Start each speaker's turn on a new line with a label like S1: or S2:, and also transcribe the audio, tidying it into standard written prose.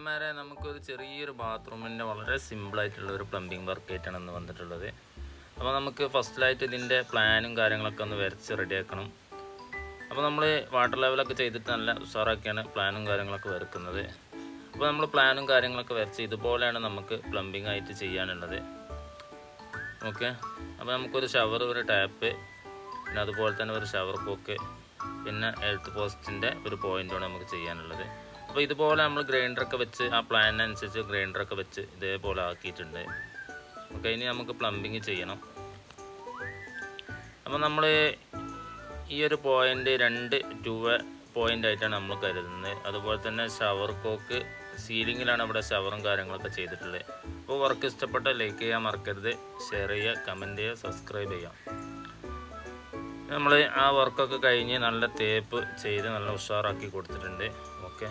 S1: ചങ്ങന്മാരെ നമുക്കൊരു ചെറിയൊരു ബാത്റൂമിൻ്റെ വളരെ സിമ്പിളായിട്ടുള്ള ഒരു പ്ലംബിംഗ് വർക്കായിട്ടാണ് ഇന്ന് വന്നിട്ടുള്ളത്. അപ്പോൾ നമുക്ക് ഫസ്റ്റിലായിട്ട് ഇതിൻ്റെ പ്ലാനും കാര്യങ്ങളൊക്കെ ഒന്ന് വരച്ച് റെഡിയാക്കണം. അപ്പോൾ നമ്മൾ വാട്ടർ ലെവലൊക്കെ ചെയ്തിട്ട് നല്ല ഉഷാറാക്കിയാണ് പ്ലാനും കാര്യങ്ങളൊക്കെ വരക്കുന്നത്. അപ്പോൾ നമ്മൾ പ്ലാനും കാര്യങ്ങളൊക്കെ വരച്ച് ഇതുപോലെയാണ് നമുക്ക് പ്ലംബിംഗ് ആയിട്ട് ചെയ്യാനുള്ളത്. ഓക്കെ, അപ്പോൾ നമുക്കൊരു ഷവർ, ഒരു ടാപ്പ്, പിന്നെ അതുപോലെ തന്നെ ഒരു ഷവർ കോക്ക്, പിന്നെ എർത്ത് പോസ്റ്റിൻ്റെ ഒരു പോയിൻ്റാണ് നമുക്ക് ചെയ്യാനുള്ളത്. അപ്പോൾ ഇതുപോലെ നമ്മൾ ഗ്രൈൻഡറൊക്കെ വെച്ച് ആ പ്ലാനിനനുസരിച്ച് ഗ്രൈൻഡറൊക്കെ വെച്ച് ഇതേപോലെ ആക്കിയിട്ടുണ്ട്. ഓക്കെ, ഇനി നമുക്ക് പ്ലംബിങ് ചെയ്യണം. അപ്പോൾ നമ്മൾ ഈ ഒരു പോയിൻ്റ് 2 പോയിൻ്റായിട്ടാണ് നമ്മൾ കരുതുന്നത്. അതുപോലെ തന്നെ ഷവർ കോക്ക് സീലിങ്ങിലാണ് ഇവിടെ ഷവറും കാര്യങ്ങളൊക്കെ ചെയ്തിട്ടുള്ളത്. അപ്പോൾ വർക്ക് ഇഷ്ടപ്പെട്ട ലൈക്ക് ചെയ്യാൻ മറക്കരുത്, ഷെയർ ചെയ്യുക, കമൻറ്റ് ചെയ്യുക, സബ്സ്ക്രൈബ് ചെയ്യാം. നമ്മൾ ആ വർക്കൊക്കെ കഴിഞ്ഞ് നല്ല തേപ്പ് ചെയ്ത് നല്ല ഉഷാറാക്കി കൊടുത്തിട്ടുണ്ട്. ഓക്കെ.